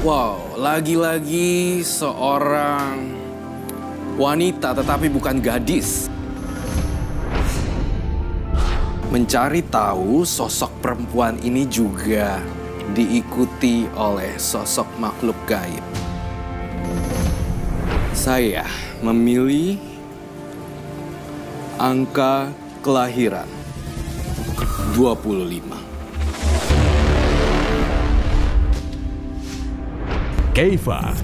Wow, lagi-lagi seorang wanita tetapi bukan gadis. Mencari tahu sosok perempuan ini juga diikuti oleh sosok makhluk gaib. Saya memilih angka kelahiran 25. Keifa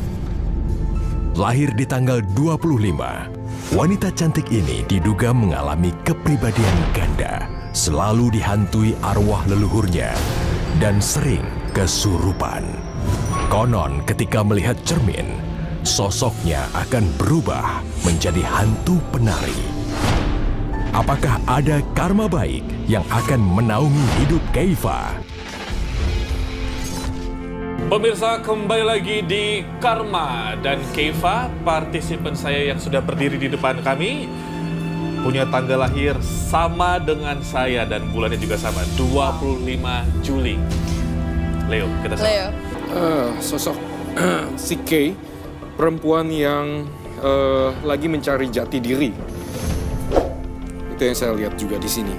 lahir di tanggal 25. Wanita cantik ini diduga mengalami kepribadian ganda, selalu dihantui arwah leluhurnya, dan sering kesurupan. Konon ketika melihat cermin, sosoknya akan berubah menjadi hantu penari. Apakah ada karma baik yang akan menaungi hidup Keifa? Pemirsa, kembali lagi di Karma dan Keifa, partisipan saya yang sudah berdiri di depan kami punya tanggal lahir sama dengan saya dan bulannya juga sama, 25 Juli. Leo, kita sama. Leo. Sosok si Kei, perempuan yang lagi mencari jati diri. Itu yang saya lihat juga di sini.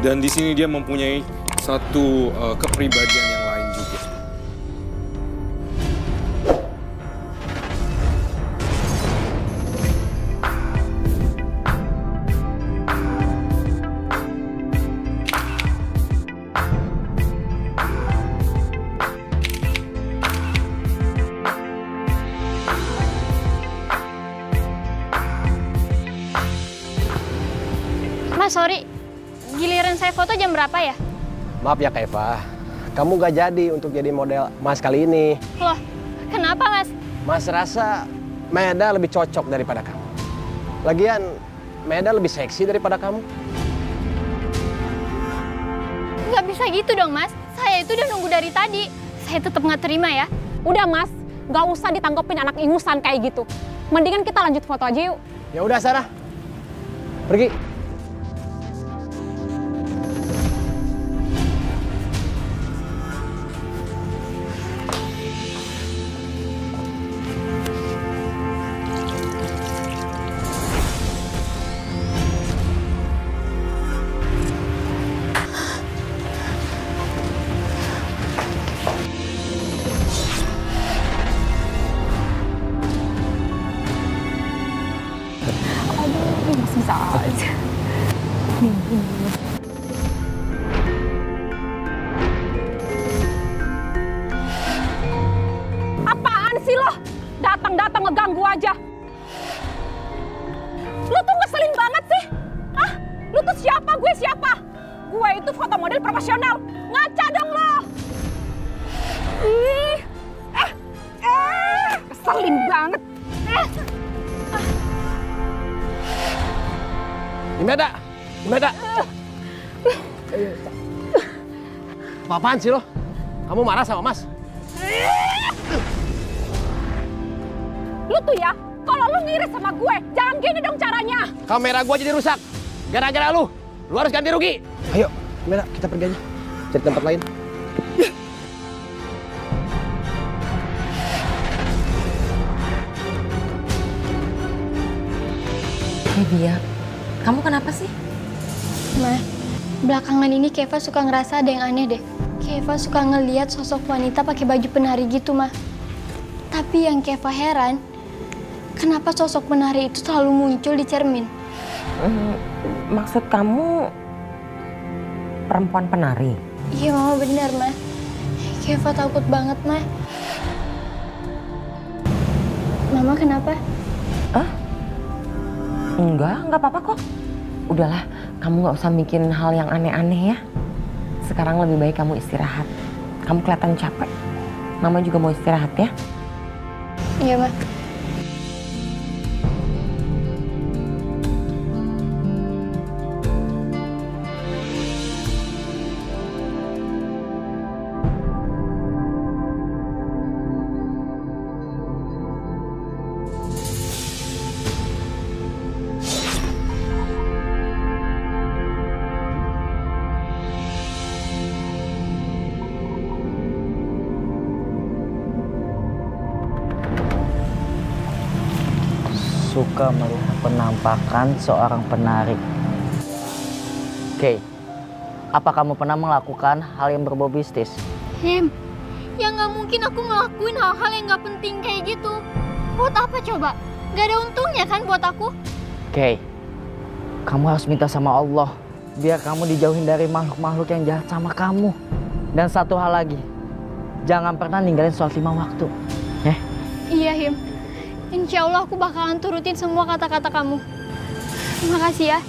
Dan di sini dia mempunyai satu kepribadian yang lain juga. Mas, sorry. Giliran saya foto jam berapa ya? Maaf ya Keifa, kamu gak jadi untuk jadi model Mas kali ini. Loh, kenapa Mas? Mas rasa Meda lebih cocok daripada kamu. Lagian, Meda lebih seksi daripada kamu. Nggak bisa gitu dong Mas. Saya itu udah nunggu dari tadi. Saya tetap nggak terima ya. Udah Mas, gak usah ditanggepin anak ingusan kayak gitu. Mendingan kita lanjut foto aja yuk. Ya udah sana, pergi. Bisa aja. Apaan sih lo? Datang-datang ngeganggu aja. Lo tuh ngeselin banget sih. Ah, lo tuh siapa? Gue siapa? Gue itu foto model profesional. Ngaca dong lo. Ih, keselin banget. Meda, Meda. Apaan sih lo? Kamu marah sama Mas? Lu tuh ya, kalau lu ngiris sama gue, jangan gini dong caranya. Kamera gua jadi rusak. Gara-gara lu. Lu harus ganti rugi. Ayo, Meda, kita pergi aja. Cari tempat lain. Dia, kamu kenapa sih? Ma, belakangan ini Keifa suka ngerasa ada yang aneh deh. Keifa suka ngeliat sosok wanita pakai baju penari gitu, Ma. Tapi yang Keifa heran, kenapa sosok penari itu selalu muncul di cermin? Maksud kamu perempuan penari? Iya, Mama bener, Ma. Keifa takut banget, Ma. Mama kenapa? Enggak apa-apa kok. Udahlah, kamu nggak usah mikirin hal yang aneh-aneh ya. Sekarang lebih baik kamu istirahat. Kamu kelihatan capek. Mama juga mau istirahat ya. Iya, Ma. suka melihat penampakan seorang penari. Kay, apa kamu pernah melakukan hal yang berbau mistis? Him, ya nggak mungkin aku ngelakuin hal-hal yang nggak penting kayak gitu. Buat apa coba? Gak ada untungnya kan buat aku? Kay, kamu harus minta sama Allah biar kamu dijauhin dari makhluk-makhluk yang jahat sama kamu. Dan satu hal lagi, jangan pernah ninggalin sholat 5 waktu. Iya Him, insya Allah aku bakalan turutin semua kata-kata kamu. Terima kasih ya.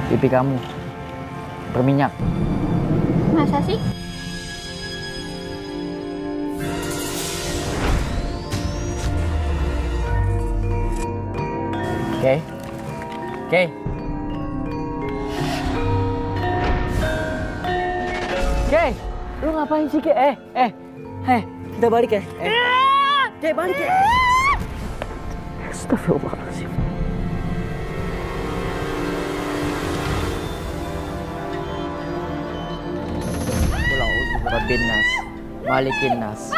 Pipi kamu berminyak. Masa sih? Oke. Oke. Oke. Lu ngapain sih, Ke? Kita balik ya. Ke, balik ya. Astagfirullahaladzim. Rabbin nas, malikin nas,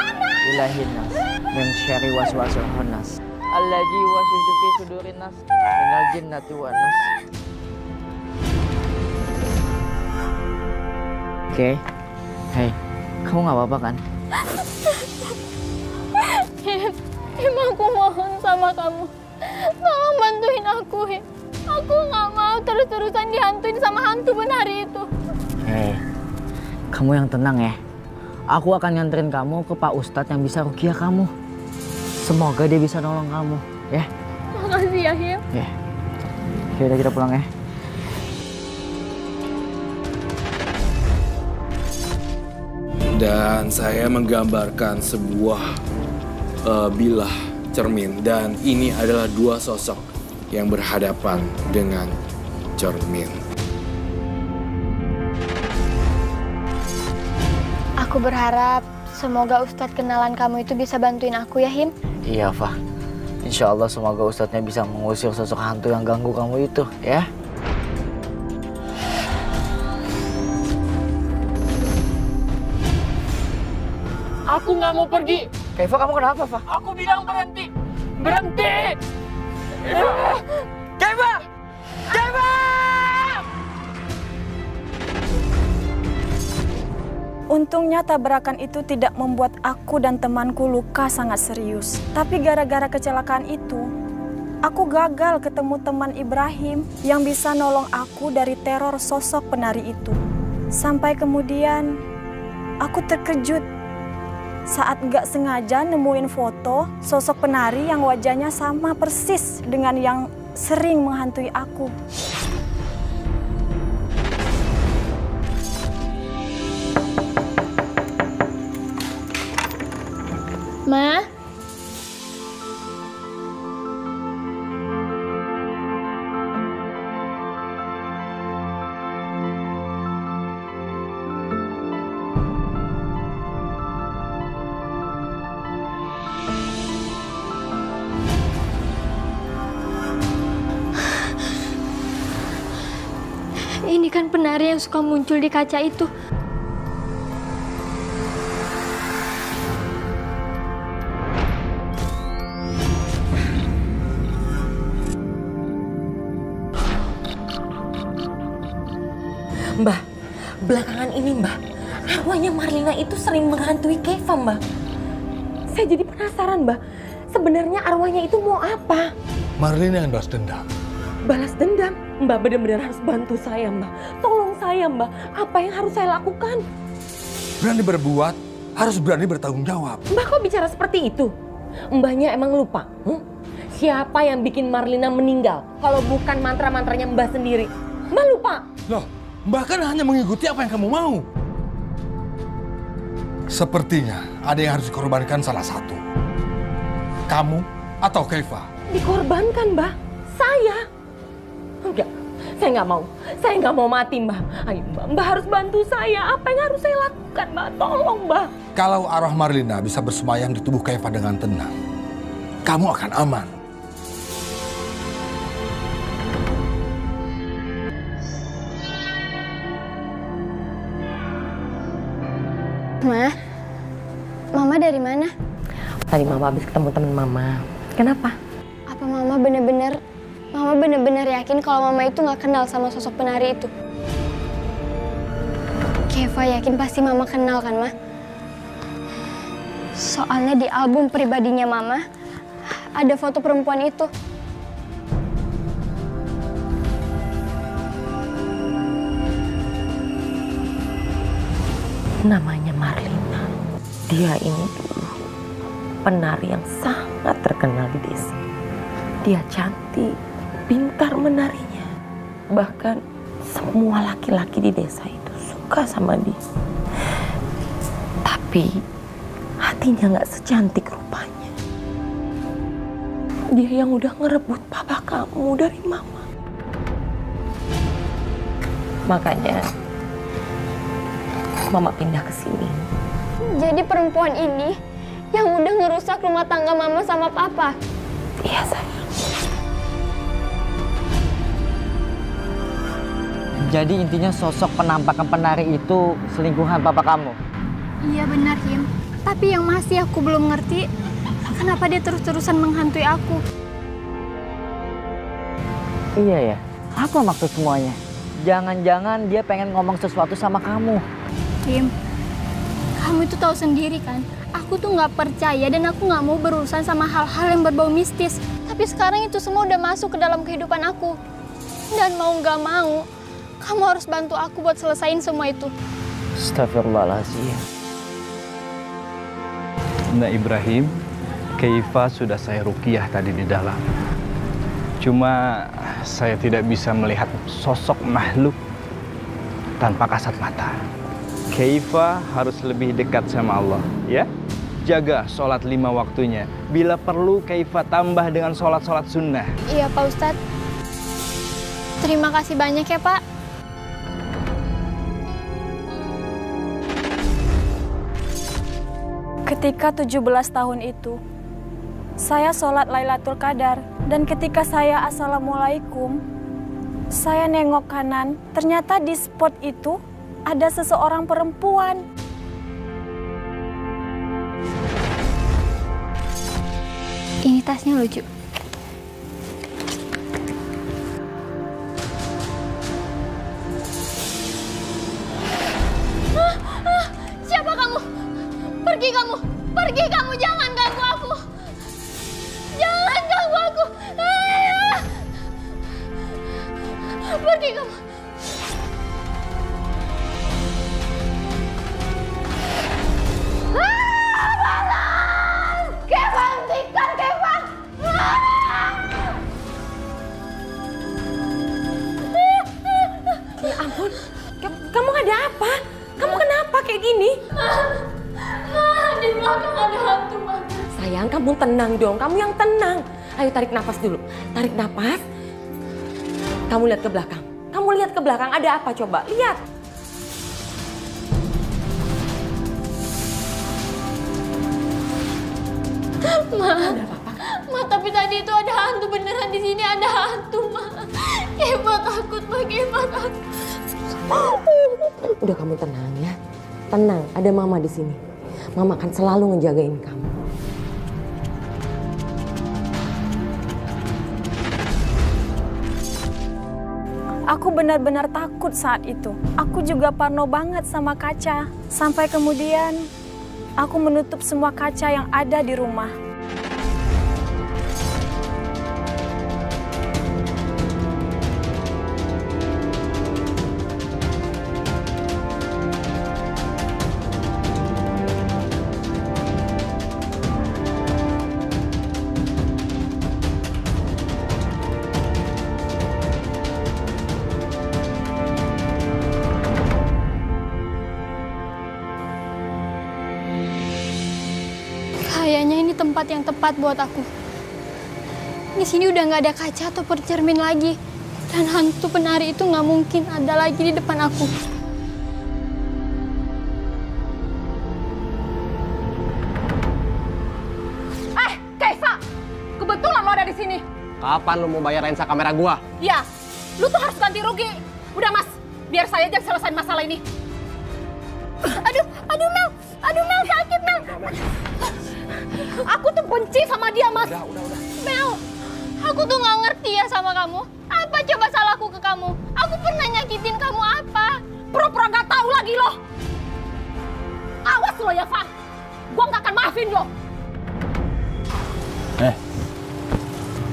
ilahin nas, min syarri waswasil khannas, allazi yuwaswisu fi sudurin nas, minal jinnati wan nas. Oke. Hei, kamu nggak apa-apa kan? Him, aku mohon sama kamu. Tolong bantuin aku, Him. Aku nggak mau terus-terusan dihantuin sama hantu penari itu. Hei, kamu yang tenang ya. Aku akan nganterin kamu ke Pak Ustadz yang bisa ruqyah kamu. Semoga dia bisa nolong kamu, ya. Makasih ya, Him. Ya. Oke, udah kita pulang ya. Dan saya menggambarkan sebuah bilah cermin. Dan ini adalah dua sosok yang berhadapan dengan cermin. Aku berharap semoga Ustadz kenalan kamu itu bisa bantuin aku ya, Him. Iya, Fah. Insya Allah semoga Ustadznya bisa mengusir sosok hantu yang ganggu kamu itu, ya. Aku nggak mau pergi. Kaifa, kamu kenapa, Fah? Aku bilang berhenti. Berhenti! Kaifa! Kaifa! Untungnya tabrakan itu tidak membuat aku dan temanku luka sangat serius. Tapi gara-gara kecelakaan itu, aku gagal ketemu teman Ibrahim yang bisa nolong aku dari teror sosok penari itu. Sampai kemudian, aku terkejut saat gak sengaja nemuin foto sosok penari yang wajahnya sama persis dengan yang sering menghantui aku. Ma? Ini kan penari yang suka muncul di kaca itu. Mbah, belakangan ini Mbah, arwahnya Marlina itu sering menghantui Keifa, Mbah. Saya jadi penasaran, Mbah. Sebenarnya arwahnya itu mau apa? Marlina yang balas dendam. Balas dendam? Mbah benar-benar harus bantu saya, Mbah. Tolong saya, Mbah. Apa yang harus saya lakukan? Berani berbuat, harus berani bertanggung jawab. Mbah kok bicara seperti itu? Mbahnya emang lupa? Siapa yang bikin Marlina meninggal? Kalau bukan mantra-mantranya Mbah sendiri. Mbah lupa? Loh, Mbah kan hanya mengikuti apa yang kamu mau. Sepertinya ada yang harus dikorbankan salah satu. Kamu atau Keifa? Dikorbankan, Mbah? Saya? Enggak, saya nggak mau. Saya nggak mau mati, Mbah. Ayo, Mbah. Mbah harus bantu saya. Apa yang harus saya lakukan, Mbah? Tolong, Mbah. Kalau arwah Marlina bisa bersemayam di tubuh Keifa dengan tenang, kamu akan aman. Ma, Mama dari mana? Tadi Mama habis ketemu teman Mama. Kenapa? Apa Mama bener-bener yakin kalau Mama itu nggak kenal sama sosok penari itu? Keva yakin pasti Mama kenal kan, Ma? Soalnya di album pribadinya Mama ada foto perempuan itu. Namanya Marlina. Dia ini dulu penari yang sangat terkenal di desa. Dia cantik, pintar menarinya. Bahkan semua laki-laki di desa itu suka sama dia. Tapi hatinya nggak secantik rupanya. Dia yang udah ngerebut papa kamu dari Mama. Makanya Mama pindah ke sini. Jadi perempuan ini yang udah ngerusak rumah tangga Mama sama Papa? Iya, sayang. Jadi intinya sosok penampakan penari itu selingkuhan papa kamu? Iya benar, Him. Tapi yang masih aku belum ngerti, kenapa dia terus-terusan menghantui aku? Iya ya, apa maksud semuanya? Jangan-jangan dia pengen ngomong sesuatu sama kamu. Him, kamu itu tahu sendiri kan, aku tuh nggak percaya dan aku nggak mau berurusan sama hal-hal yang berbau mistis. Tapi sekarang itu semua udah masuk ke dalam kehidupan aku. Dan mau nggak mau, kamu harus bantu aku buat selesain semua itu. Astagfirullahaladzim. Nah Ibrahim, Keifa sudah saya ruqyah tadi di dalam. Cuma saya tidak bisa melihat sosok makhluk tanpa kasat mata. Keifa harus lebih dekat sama Allah, ya. Jaga sholat 5 waktunya. Bila perlu, Keifa tambah dengan sholat-sholat sunnah. Iya Pak Ustadz. Terima kasih banyak ya Pak. Ketika 17 tahun itu, saya sholat Lailatul Qadar. Dan ketika saya assalamualaikum, saya nengok kanan, ternyata di spot itu ada seseorang perempuan. Ini tasnya lucu. Siapa kamu? Pergi kamu! Pergi kamu! Jangan ganggu aku! Jangan ganggu aku! Pergi kamu! Balas! Keva, hentikan Keva! Ya ampun, kamu ada apa? Kamu kenapa kayak gini? Di belakang ada hantu, Ma. Sayang, kamu tenang dong. Kamu yang tenang. Ayo tarik napas dulu. Tarik napas. Kamu lihat ke belakang. Kamu lihat ke belakang. Ada apa coba? Lihat. Ma, tapi tadi itu ada hantu beneran di sini, ada hantu, Ma. Keva takut, Ma. Keva takut. Udah kamu tenang ya. Tenang, ada Mama di sini. Mama akan selalu ngejagain kamu. Aku benar-benar takut saat itu. Aku juga parno banget sama kaca. Sampai kemudian aku menutup semua kaca yang ada di rumah. Kayaknya ini tempat yang tepat buat aku. Di sini udah nggak ada kaca atau percermin lagi. Dan hantu penari itu nggak mungkin ada lagi di depan aku. Keifa! Kebetulan lo ada di sini. Kapan lu mau bayar lensa kamera gua? Ya, lu tuh harus ganti rugi. Udah Mas, biar saya aja selesai masalah ini. Aduh Mel, sakit Mel. Aku tuh benci sama dia Mas. Udah. Mel, Aku tuh nggak ngerti ya sama kamu. Apa coba salahku ke kamu? Aku pernah nyakitin kamu apa? Pura-pura nggak tahu lagi lo. Awas lo ya, Fa. Gua nggak akan maafin lo.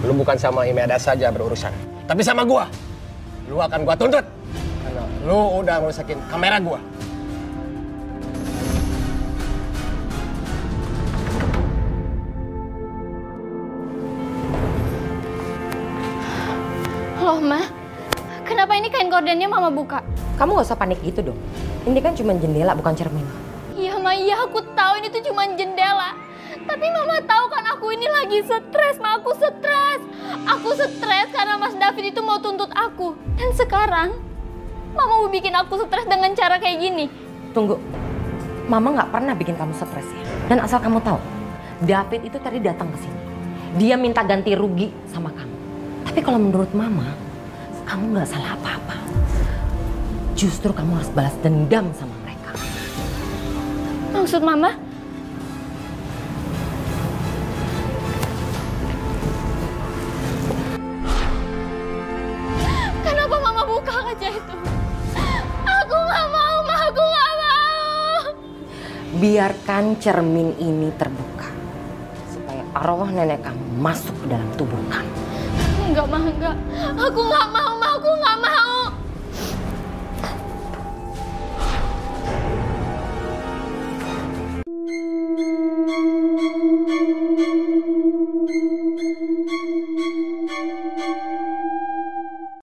Lu bukan sama Imeda saja berurusan, tapi sama gua. Lu akan gua tuntut. Karena lu udah merusakin kamera gua. Loh, Ma. Kenapa ini kain gordennya Mama buka? Kamu gak usah panik gitu dong. Ini kan cuma jendela, bukan cermin. Iya, Ma. Iya, aku tahu ini tuh cuma jendela. Tapi Mama tahu kan aku ini lagi stres, Ma. Aku stres. Aku stres karena Mas David itu mau tuntut aku. Dan sekarang, Mama mau bikin aku stres dengan cara kayak gini. Tunggu. Mama gak pernah bikin kamu stres ya. Dan asal kamu tahu, David itu tadi datang ke sini. Dia minta ganti rugi sama kamu. Tapi kalau menurut Mama, kamu gak salah apa-apa. Justru kamu harus balas dendam sama mereka. Maksud Mama? Kenapa Mama buka kaca itu? Aku gak mau, Ma. Aku gak mau. Biarkan cermin ini terbuka. Supaya arwah nenek kamu masuk ke dalam tubuh kamu. Enggak, Ma, enggak. Aku nggak mau, Ma. Aku nggak mau.